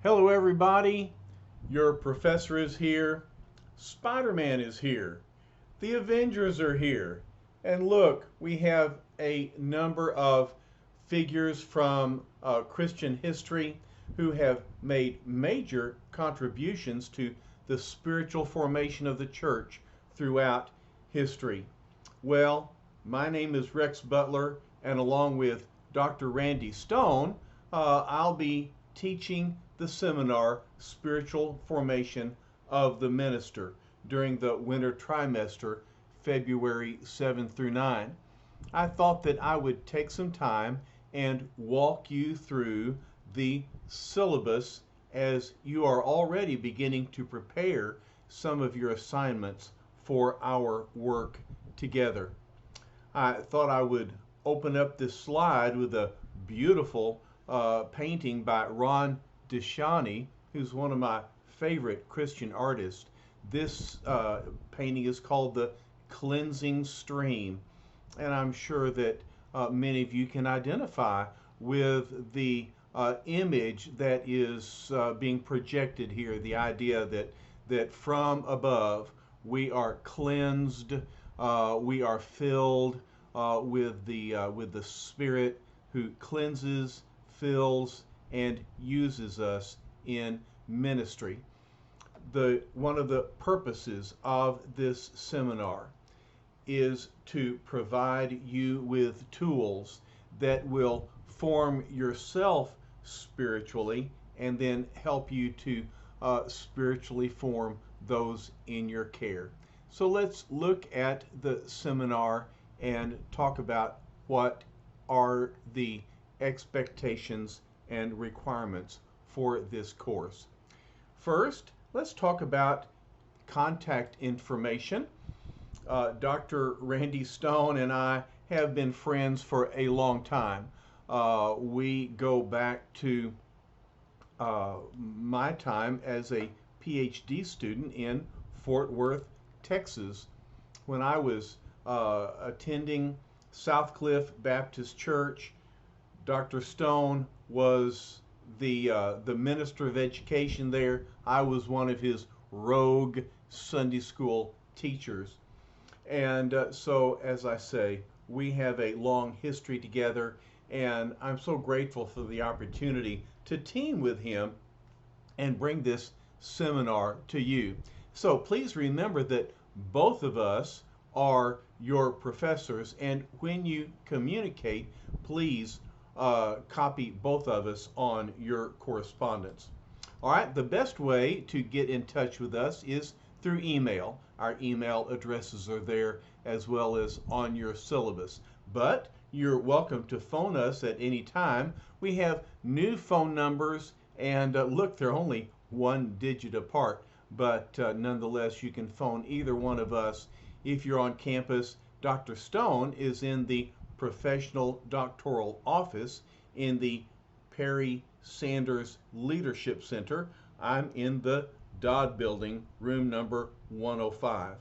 Hello everybody, your professor is here, Spider-Man is here, the Avengers are here, and look, we have a number of figures from Christian history who have made major contributions to the spiritual formation of the church throughout history. Well, my name is Rex Butler, and along with Dr. Randy Stone, I'll be teaching the seminar Spiritual Formation of the Minister during the winter trimester, February 7 through 9. I thought that I would take some time and walk you through the syllabus as you are already beginning to prepare some of your assignments for our work together. I thought I would open up this slide with a beautiful painting by Ron Deshani, who's one of my favorite Christian artists. This painting is called The Cleansing Stream, and I'm sure that many of you can identify with the image that is being projected here, the idea that from above we are cleansed, we are filled with the Spirit who cleanses, fills, and uses us in ministry. One of the purposes of this seminar is to provide you with tools that will form yourself spiritually and then help you to spiritually form those in your care. So let's look at the seminar and talk about what are the expectations and requirements for this course. First, let's talk about contact information. Dr. Randy Stone and I have been friends for a long time. We go back to my time as a PhD student in Fort Worth, Texas, when I was attending Southcliff Baptist Church. Dr. Stone was the minister of education there. I was one of his rogue Sunday school teachers. And so, as I say, we have a long history together, and I'm so grateful for the opportunity to team with him and bring this seminar to you. So please remember that both of us are your professors, and when you communicate, please copy both of us on your correspondence. All right, the best way to get in touch with us is through email. Our email addresses are there as well as on your syllabus. But you're welcome to phone us at any time. We have new phone numbers, and look, they're only one digit apart, but nonetheless, you can phone either one of us. If you're on campus, Dr. Stone is in the Professional Doctoral Office in the Perry Sanders Leadership Center. I'm in the Dodd Building, room number 105.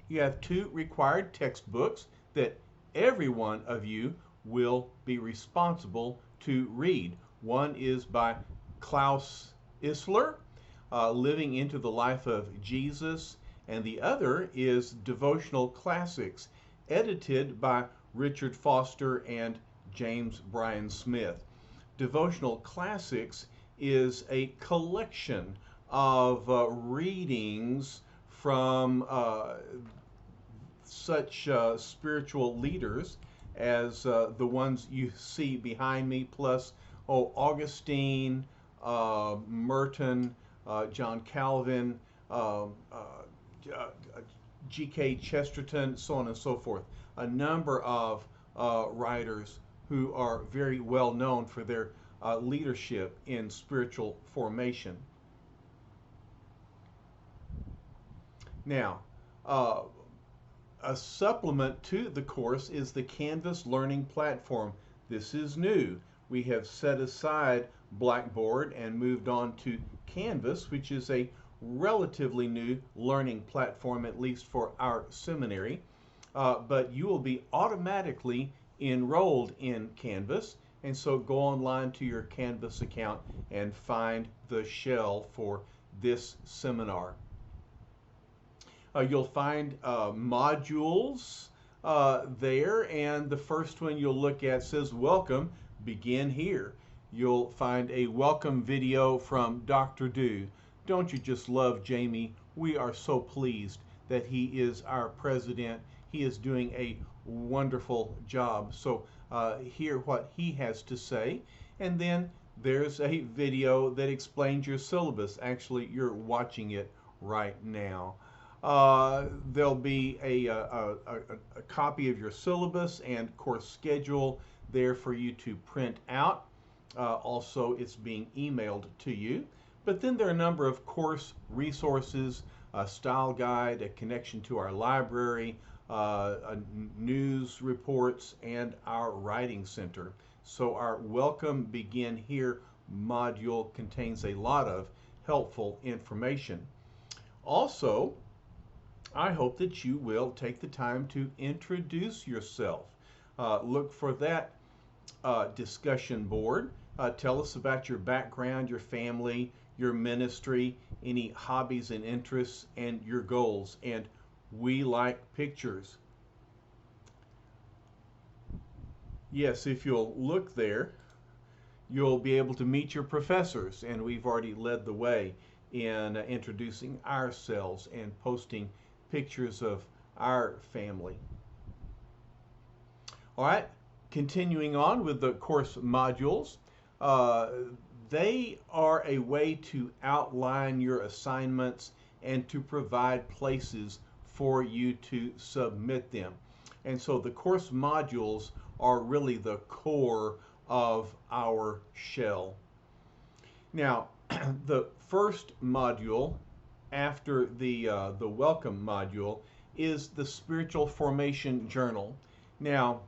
You have two required textbooks that every one of you will be responsible to read. One is by Klaus Isler, Living into the Life of Jesus, and the other is Devotional Classics, edited by Richard Foster and James Bryan Smith. Devotional Classics is a collection of readings from such spiritual leaders as the ones you see behind me, plus Augustine, Merton, John Calvin, G.K. Chesterton, so on and so forth. A number of writers who are very well known for their leadership in spiritual formation. Now, a supplement to the course is the Canvas Learning Platform. This is new. We have set aside Blackboard and moved on to Canvas, which is a relatively new learning platform, at least for our seminary. But you will be automatically enrolled in Canvas, And so go online to your Canvas account and find the shell for this seminar. You'll find modules there, and the first one you'll look at says welcome, begin here. You'll find a welcome video from Dr. Do. Don't you just love Jamie? We are so pleased that he is our president. He is doing a wonderful job. So hear what he has to say. And then there's a video that explains your syllabus. Actually, you're watching it right now. There'll be a copy of your syllabus and course schedule there for you to print out. Also, it's being emailed to you. But then there are a number of course resources, a style guide, a connection to our library, news reports, and our writing center. So our Welcome Begin Here module contains a lot of helpful information. Also, I hope that you will take the time to introduce yourself. Look for that discussion board. Tell us about your background, your family, your ministry, any hobbies and interests, and your goals. And we like pictures. Yes, if you'll look there, you'll be able to meet your professors, and we've already led the way in introducing ourselves and posting pictures of our family. All right, continuing on with the course modules. They are a way to outline your assignments and to provide places for you to submit them. And so the course modules are really the core of our shell. Now, the first module after the welcome module is the Spiritual Formation Journal. Now,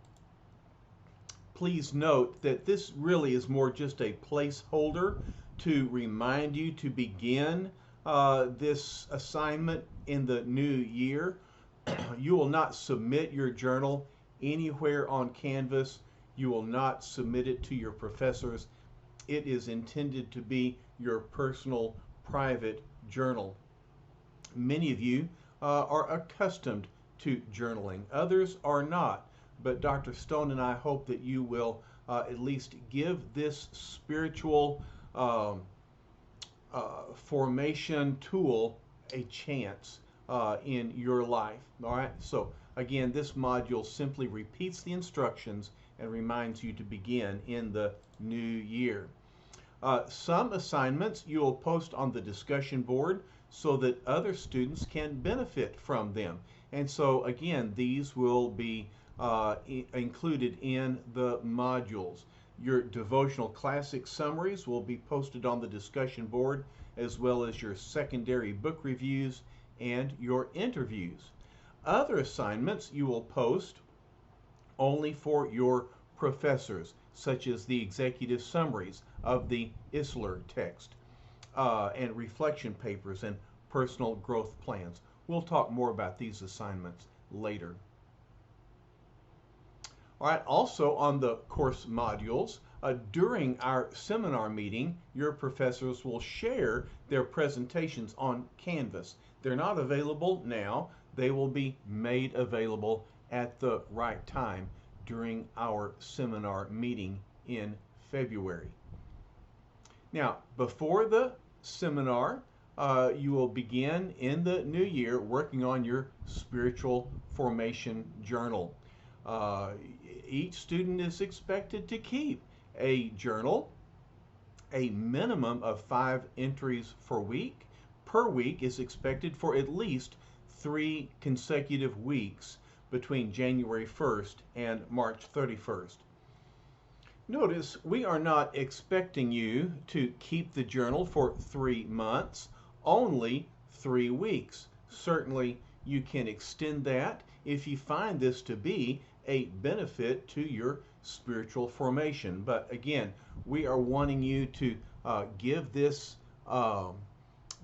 please note that this really is more just a placeholder to remind you to begin this assignment in the new year. You will not submit your journal anywhere on Canvas. You will not submit it to your professors. It is intended to be your personal, private journal. Many of you are accustomed to journaling. Others are not. But Dr. Stone and I hope that you will at least give this spiritual formation tool a chance in your life. All right. So again, this module simply repeats the instructions and reminds you to begin in the new year. Some assignments you will post on the discussion board so that other students can benefit from them. And so again, these will be included in the modules. Your devotional classic summaries will be posted on the discussion board, as well as your secondary book reviews and your interviews. Other assignments you will post only for your professors, such as the executive summaries of the Isler text, and reflection papers and personal growth plans. We'll talk more about these assignments later. All right, also on the course modules, during our seminar meeting, your professors will share their presentations on Canvas. They're not available now. They will be made available at the right time during our seminar meeting in February. Now, before the seminar, you will begin in the new year working on your spiritual formation journal. Each student is expected to keep a journal, a minimum of 5 entries per week is expected for at least 3 consecutive weeks between January 1st and March 31st. Notice we are not expecting you to keep the journal for 3 months, only 3 weeks. Certainly you can extend that if you find this to be a benefit to your spiritual formation. But again, we are wanting you to give this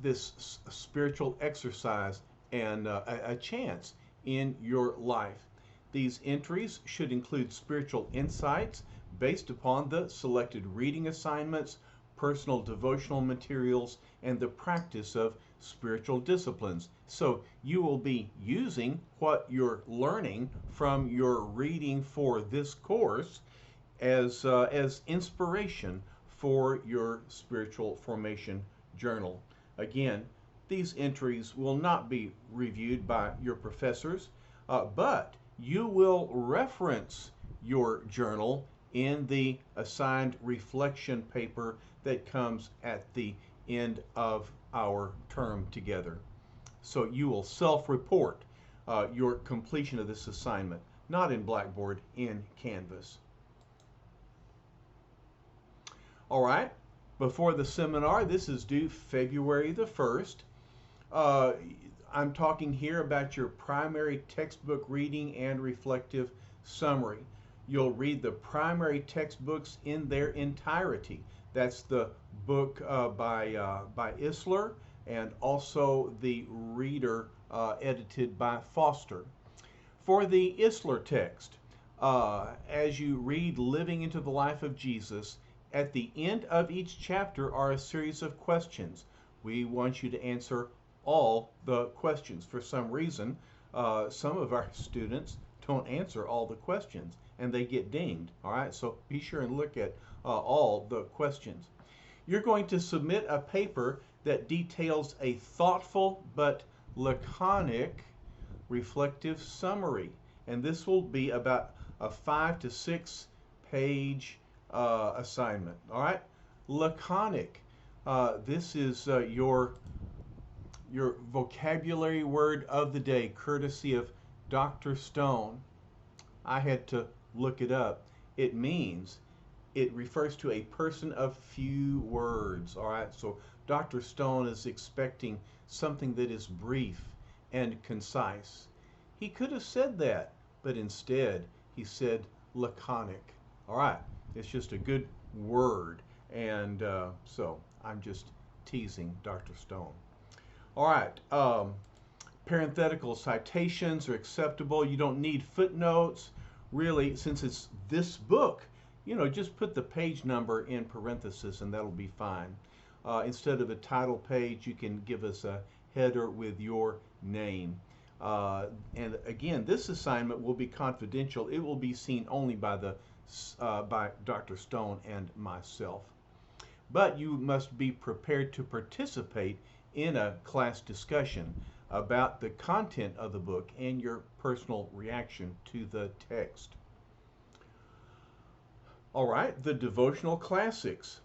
this spiritual exercise and a chance in your life. These entries should include spiritual insights based upon the selected reading assignments, personal devotional materials, and the practice of spiritual disciplines. So you will be using what you're learning from your reading for this course as inspiration for your spiritual formation journal. Again, these entries will not be reviewed by your professors, but you will reference your journal in the assigned reflection paper that comes at the end of our term together. So you will self-report your completion of this assignment, not in Blackboard, in Canvas. All right, before the seminar, this is due February the 1st. I'm talking here about your primary textbook reading and reflective summary. You'll read the primary textbooks in their entirety. That's the book by Isler, and also the reader edited by Foster. For the Isler text, as you read Living into the Life of Jesus, at the end of each chapter are a series of questions. We want you to answer all the questions. For some reason, some of our students don't answer all the questions and they get dinged. All right, so be sure and look at all the questions. You're going to submit a paper that details a thoughtful but laconic reflective summary, and this will be about a 5 to 6 page assignment. All right, laconic. This is your vocabulary word of the day, courtesy of Dr. Stone. I had to look it up. It refers to a person of few words. All right, so Dr. Stone is expecting something that is brief and concise. He could have said that, but instead he said laconic. All right, it's just a good word, and so I'm just teasing Dr. Stone. All right, parenthetical citations are acceptable. You don't need footnotes. Really, since it's this book, just put the page number in parentheses and that'll be fine. Instead of a title page, you can give us a header with your name. And again, this assignment will be confidential. It will be seen only by Dr. Stone and myself. But you must be prepared to participate in a class discussion about the content of the book and your personal reaction to the text. All right, the Devotional Classics.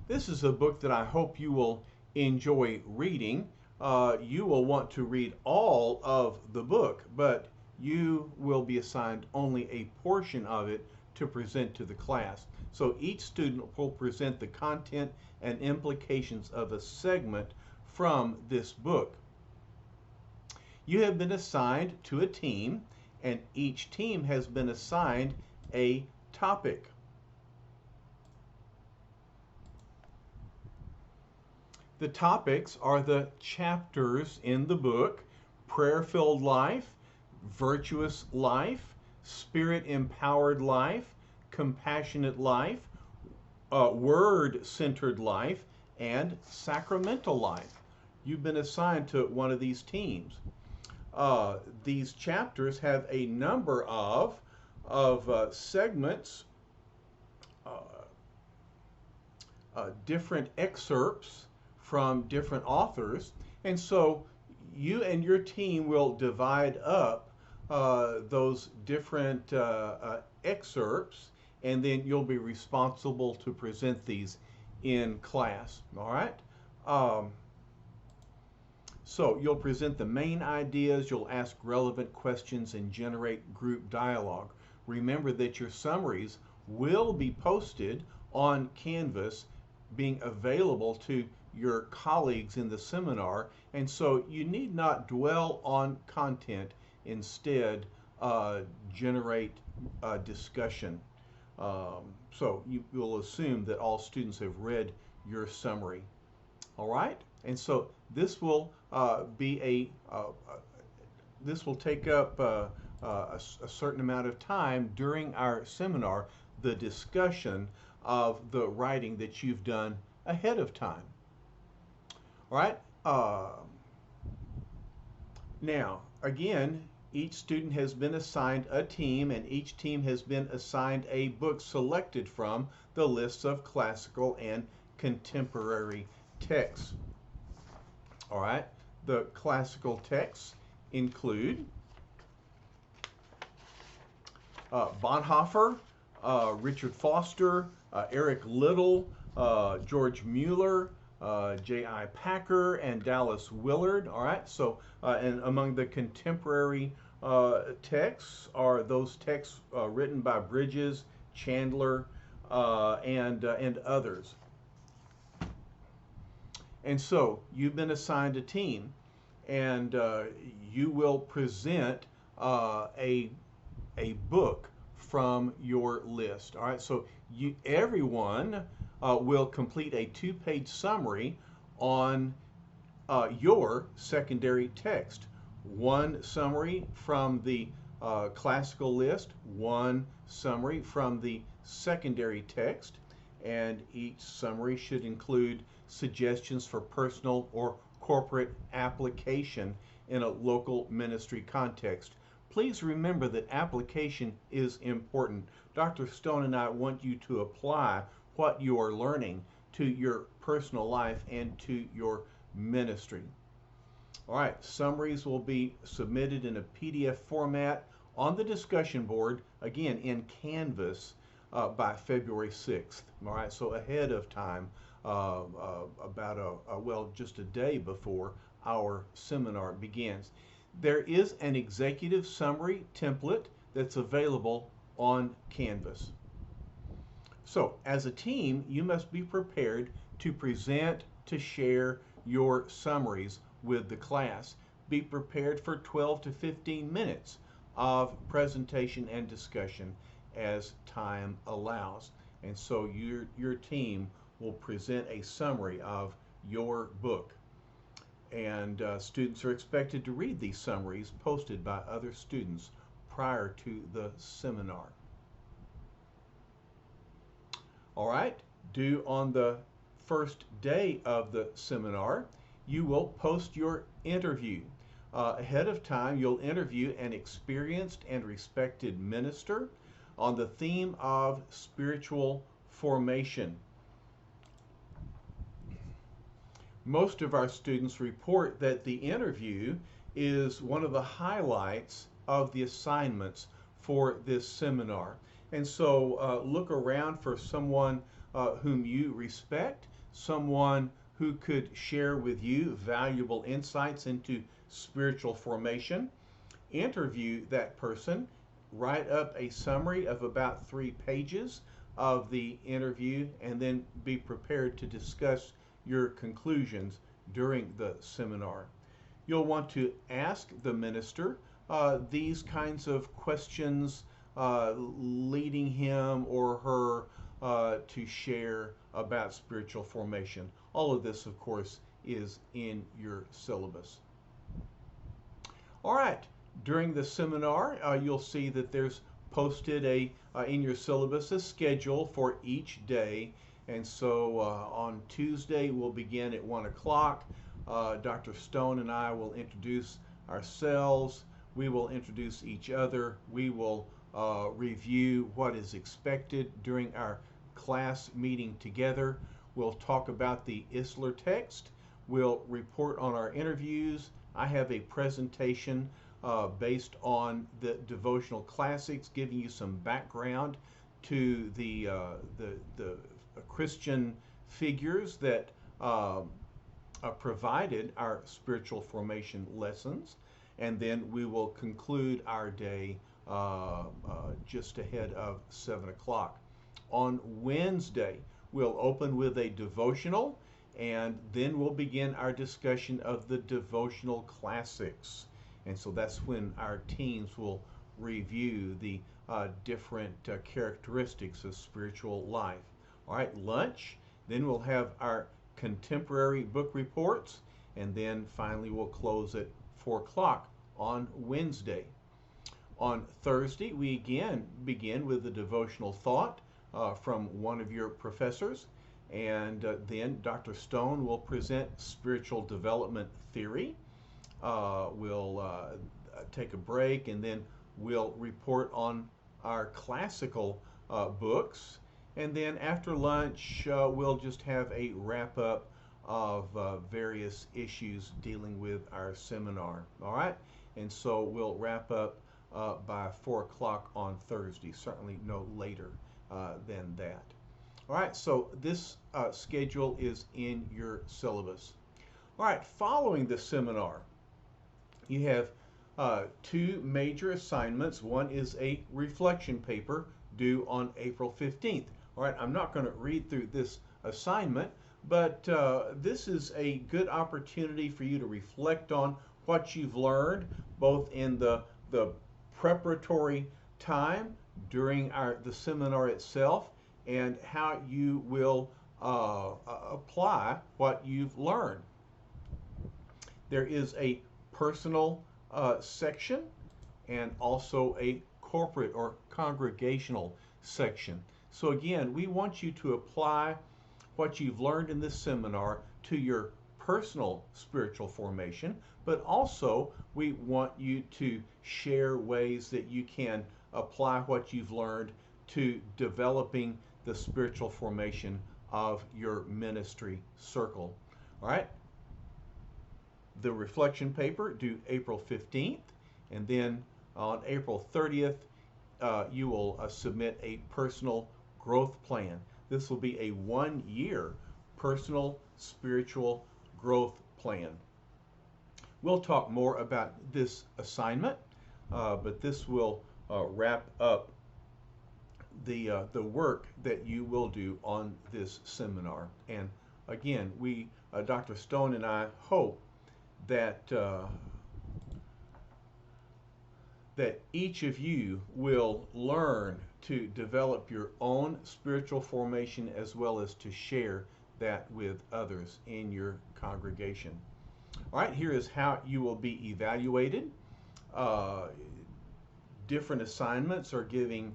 This is a book that I hope you will enjoy reading. You will want to read all of the book, but you will be assigned only a portion of it to present to the class. So each student will present the content and implications of a segment from this book. You have been assigned to a team, and each team has been assigned a topic. The topics are the chapters in the book: prayer-filled life, virtuous life, spirit-empowered life, compassionate life, word-centered life, and sacramental life. You've been assigned to one of these teams. These chapters have a number of segments, different excerpts from different authors, and so you and your team will divide up those different excerpts, and then you'll be responsible to present these in class. All right? So you'll present the main ideas, you'll ask relevant questions, and generate group dialogue. Remember that your summaries will be posted on Canvas, being available to your colleagues in the seminar, and so you need not dwell on content. Instead, generate discussion. So you will assume that all students have read your summary. All right, and so this will this will take up a certain amount of time during our seminar, the discussion of the writing that you've done ahead of time. All right. Now, again, each student has been assigned a team, and each team has been assigned a book selected from the lists of classical and contemporary texts. All right. The classical texts include Bonhoeffer, Richard Foster, Eric Liddell, George Mueller, J.I. Packer, and Dallas Willard. All right, so and among the contemporary texts are those texts written by Bridges, Chandler, and others. And so you've been assigned a team, and you will present a book from your list. All right, so everyone will complete a 2-page summary on your secondary text. One summary from the classical list, one summary from the secondary text, and each summary should include suggestions for personal or corporate application in a local ministry context. Please remember that application is important. Dr. Stone and I want you to apply what you are learning to your personal life and to your ministry. All right, summaries will be submitted in a PDF format on the discussion board, again in Canvas, by February 6th. All right, so ahead of time, about just a day before our seminar begins. There is an executive summary template that's available on Canvas. So, as a team, you must be prepared to present, to share your summaries with the class. Be prepared for 12 to 15 minutes of presentation and discussion as time allows. And so your team will present a summary of your book. And students are expected to read these summaries posted by other students prior to the seminar. All right, due on the first day of the seminar, you will post your interview. Ahead of time, you'll interview an experienced and respected minister on the theme of spiritual formation. Most of our students report that the interview is one of the highlights of the assignments for this seminar. And so look around for someone whom you respect, someone who could share with you valuable insights into spiritual formation. Interview that person, write up a summary of about 3 pages of the interview, and then be prepared to discuss your conclusions during the seminar. You'll want to ask the minister these kinds of questions, leading him or her to share about spiritual formation. All of this, of course, is in your syllabus. All right, during the seminar, you'll see that there's posted in your syllabus a schedule for each day. And so on Tuesday, we'll begin at 1 o'clock. Dr. Stone and I will introduce ourselves. We will introduce each other. We will review what is expected during our class meeting together. We'll talk about the Isler text. We'll report on our interviews. I have a presentation based on the devotional classics, giving you some background to the Christian figures that provided our spiritual formation lessons. And then we will conclude our day just ahead of 7 o'clock. On Wednesday, we'll open with a devotional, and then we'll begin our discussion of the devotional classics. And so that's when our teams will review the different characteristics of spiritual life. All right, lunch, then we'll have our contemporary book reports, and then finally we'll close at 4 o'clock on Wednesday. On Thursday, we again begin with a devotional thought from one of your professors, and then Dr. Stone will present spiritual development theory. We'll take a break, and then we'll report on our classical books. And then after lunch, we'll just have a wrap up of various issues dealing with our seminar. All right? And so we'll wrap up by 4 o'clock on Thursday, certainly no later than that. All right, so this schedule is in your syllabus. All right, following the seminar, you have two major assignments. One is a reflection paper due on April 15th. All right, I'm not going to read through this assignment, but this is a good opportunity for you to reflect on what you've learned, both in the preparatory time during the seminar itself, and how you will apply what you've learned. There is a personal section and also a corporate or congregational section. So again, we want you to apply what you've learned in this seminar to your personal spiritual formation, but also we want you to share ways that you can apply what you've learned to developing the spiritual formation of your ministry circle. All right? The reflection paper due April 15th, and then on April 30th, you will submit a personal growth plan. This will be a 1-year personal spiritual growth plan. We'll talk more about this assignment, but this will wrap up the work that you will do on this seminar. And again, Dr. Stone and I hope that that each of you will learn to develop your own spiritual formation as well as to share that with others in your congregation. All right, here is how you will be evaluated. Different assignments are given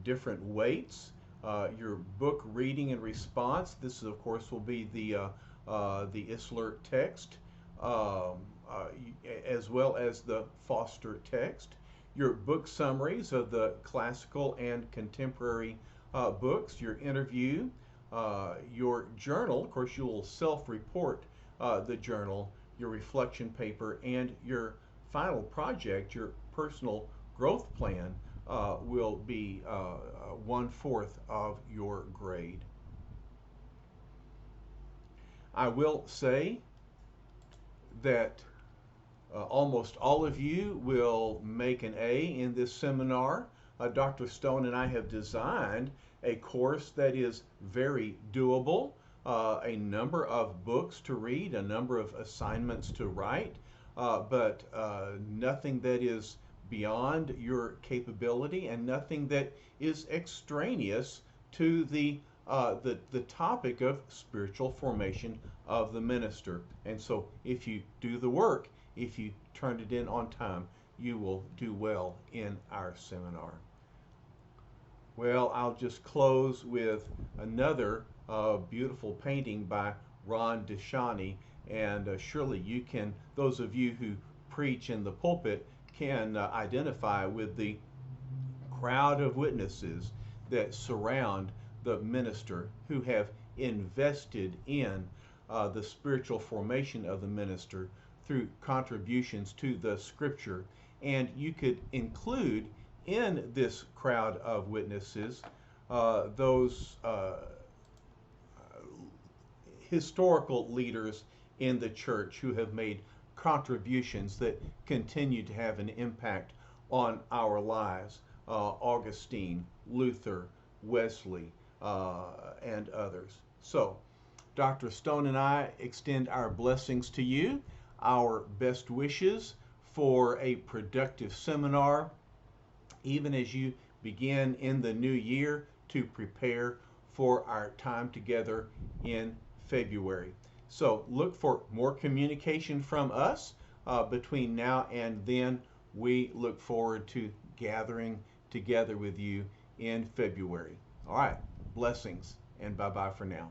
different weights. Your book reading and response. This, of course, will be the Isler text, as well as the Foster text. Your book summaries of the classical and contemporary books. Your interview. Your journal. Of course, you will self-report the journal, your reflection paper, and your final project, your personal growth plan, will be 1/4 of your grade. I will say that almost all of you will make an A in this seminar. Dr. Stone and I have designed a course that is very doable, a number of books to read, a number of assignments to write, but nothing that is beyond your capability and nothing that is extraneous to the topic of spiritual formation of the minister. And so if you do the work, if you turn it in on time, you will do well in our seminar. Well, I'll just close with another beautiful painting by Ron Deshani, and surely you can, those of you who preach in the pulpit, can identify with the crowd of witnesses that surround the minister, who have invested in the spiritual formation of the minister through contributions to the scripture. And you could include in this crowd of witnesses those historical leaders in the church who have made contributions that continue to have an impact on our lives. Augustine, Luther, Wesley, and others. So, Dr. Stone and I extend our blessings to you, our best wishes for a productive seminar, even as you begin in the new year to prepare for our time together in February. So look for more communication from us between now and then we look forward to gathering together with you in February. All right, blessings, and bye bye for now.